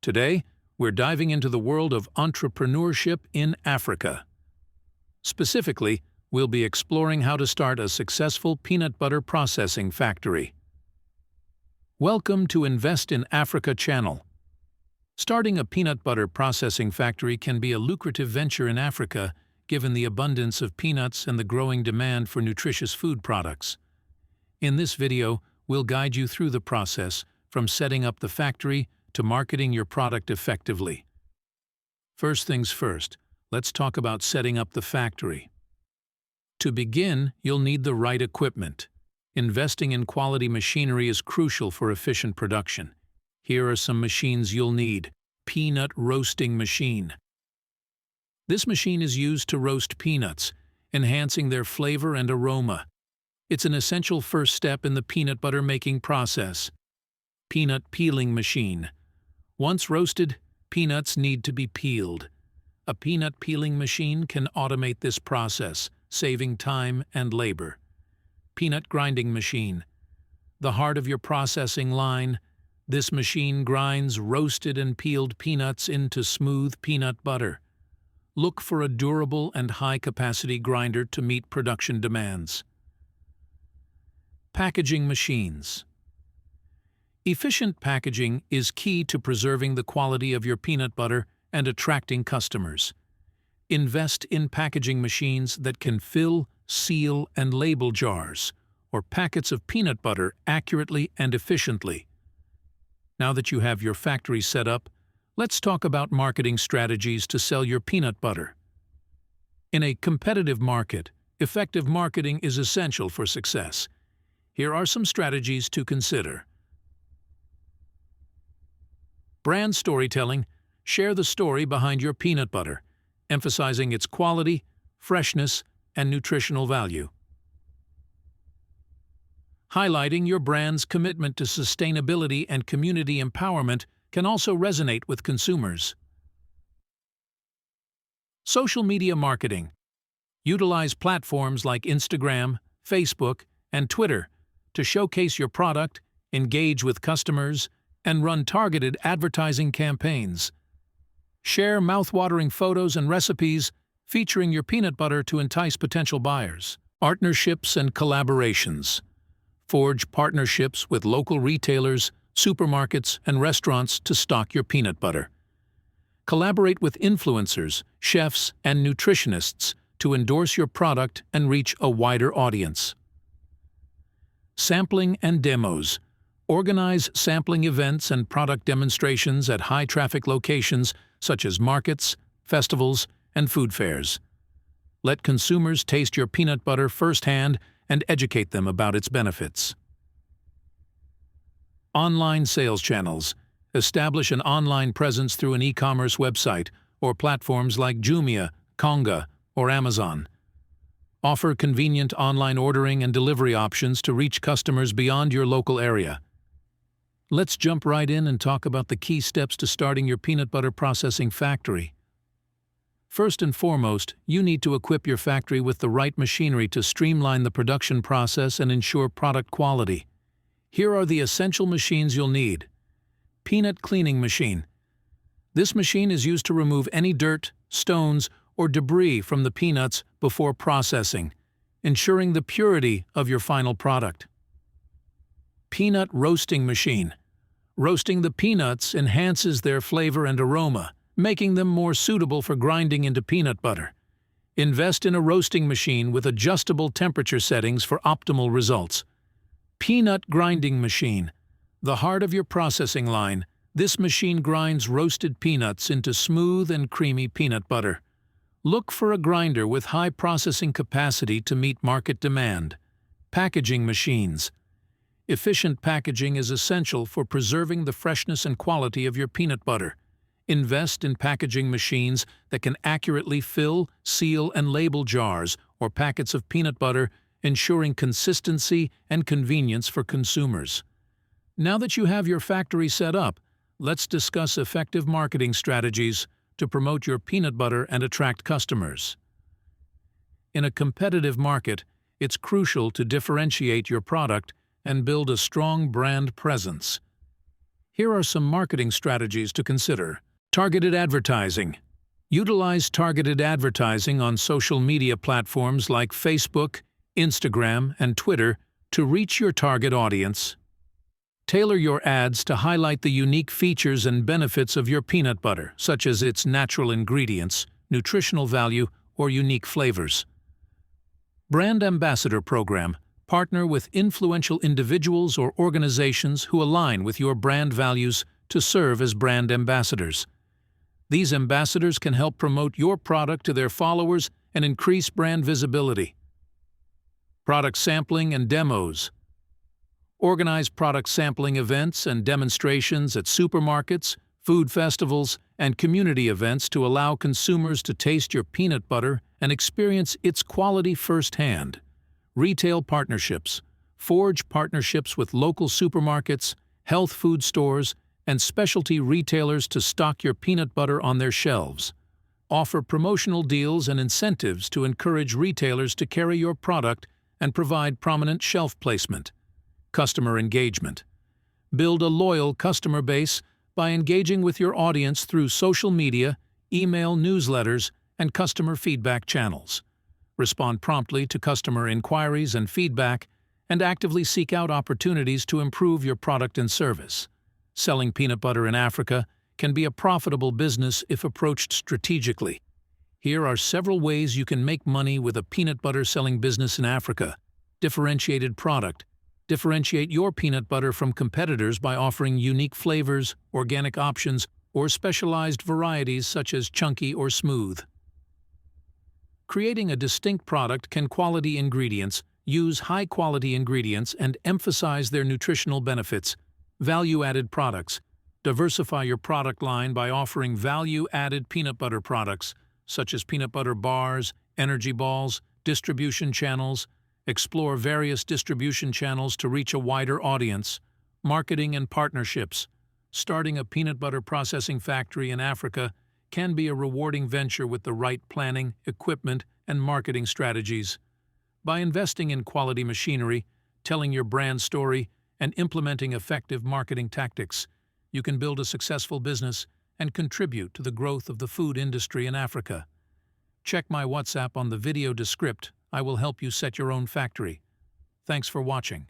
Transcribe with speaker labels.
Speaker 1: Today, we're diving into the world of entrepreneurship in Africa. Specifically, we'll be exploring how to start a successful peanut butter processing factory. Welcome to Invest in Africa channel. Starting a peanut butter processing factory can be a lucrative venture in Africa, given the abundance of peanuts and the growing demand for nutritious food products. In this video, we'll guide you through the process, from setting up the factory to marketing your product effectively. First things first, let's talk about setting up the factory. To begin, you'll need the right equipment. Investing in quality machinery is crucial for efficient production. Here are some machines you'll need. Peanut roasting machine. This machine is used to roast peanuts, enhancing their flavor and aroma. It's an essential first step in the peanut butter making process. Peanut peeling machine. Once roasted, peanuts need to be peeled. A peanut peeling machine can automate this process, saving time and labor. Peanut grinding machine. The heart of your processing line. This machine grinds roasted and peeled peanuts into smooth peanut butter. Look for a durable and high-capacity grinder to meet production demands. Packaging machines. Efficient packaging is key to preserving the quality of your peanut butter and attracting customers. Invest in packaging machines that can fill, seal, and label jars or packets of peanut butter accurately and efficiently. Now that you have your factory set up, let's talk about marketing strategies to sell your peanut butter. In a competitive market, effective marketing is essential for success. Here are some strategies to consider. Brand storytelling. Share the story behind your peanut butter, emphasizing its quality, freshness, and nutritional value. Highlighting your brand's commitment to sustainability and community empowerment can also resonate with consumers. Social media marketing. Utilize platforms like Instagram, Facebook, and Twitter to showcase your product, engage with customers, and run targeted advertising campaigns. Share mouth-watering photos and recipes featuring your peanut butter to entice potential buyers. Partnerships and collaborations. Forge partnerships with local retailers, supermarkets, and restaurants to stock your peanut butter. Collaborate with influencers, chefs, and nutritionists to endorse your product and reach a wider audience. Sampling and demos. Organize sampling events and product demonstrations at high-traffic locations such as markets, festivals, and food fairs. Let consumers taste your peanut butter firsthand and educate them about its benefits. Online sales channels. Establish an online presence through an e-commerce website or platforms like Jumia, Konga, or Amazon. Offer convenient online ordering and delivery options to reach customers beyond your local area. Let's jump right in and talk about the key steps to starting your peanut butter processing factory. First and foremost, you need to equip your factory with the right machinery to streamline the production process and ensure product quality. Here are the essential machines you'll need. Peanut cleaning machine. This machine is used to remove any dirt, stones, or debris from the peanuts before processing, ensuring the purity of your final product. Peanut roasting machine. Roasting the peanuts enhances their flavor and aroma, making them more suitable for grinding into peanut butter. Invest in a roasting machine with adjustable temperature settings for optimal results. Peanut grinding machine. The heart of your processing line. This machine grinds roasted peanuts into smooth and creamy peanut butter. Look for a grinder with high processing capacity to meet market demand. Packaging machines. Efficient packaging is essential for preserving the freshness and quality of your peanut butter. Invest in packaging machines that can accurately fill, seal, and label jars or packets of peanut butter, ensuring consistency and convenience for consumers. Now that you have your factory set up, let's discuss effective marketing strategies to promote your peanut butter and attract customers. In a competitive market, it's crucial to differentiate your product and build a strong brand presence. Here are some marketing strategies to consider. Targeted advertising. Utilize targeted advertising on social media platforms like Facebook, Instagram, and Twitter to reach your target audience. Tailor your ads to highlight the unique features and benefits of your peanut butter, such as its natural ingredients, nutritional value, or unique flavors. Brand Ambassador Program. Partner with influential individuals or organizations who align with your brand values to serve as brand ambassadors. These ambassadors can help promote your product to their followers and increase brand visibility. Product sampling and demos. Organize product sampling events and demonstrations at supermarkets, food festivals, and community events to allow consumers to taste your peanut butter and experience its quality firsthand. Retail partnerships. Forge partnerships with local supermarkets, health food stores, and specialty retailers to stock your peanut butter on their shelves. Offer promotional deals and incentives to encourage retailers to carry your product and provide prominent shelf placement. Customer engagement. Build a loyal customer base by engaging with your audience through social media, email newsletters, and customer feedback channels. Respond promptly to customer inquiries and feedback, and actively seek out opportunities to improve your product and service. Selling peanut butter in Africa can be a profitable business if approached strategically. Here are several ways you can make money with a peanut butter selling business in Africa. Differentiated product. Differentiate your peanut butter from competitors by offering unique flavors, organic options, or specialized varieties such as chunky or smooth. Creating a distinct product can quality ingredients, use high-quality ingredients, and emphasize their nutritional benefits. Value-added products. Diversify your product line by offering value-added peanut butter products, such as peanut butter bars, energy balls, distribution channels. Explore various distribution channels to reach a wider audience. Marketing and partnerships. Starting a peanut butter processing factory in Africa can be a rewarding venture with the right planning, equipment, and marketing strategies. By investing in quality machinery, telling your brand story, and implementing effective marketing tactics, you can build a successful business and contribute to the growth of the food industry in Africa. Check my WhatsApp on the video descript. I will help you set your own factory. Thanks for watching.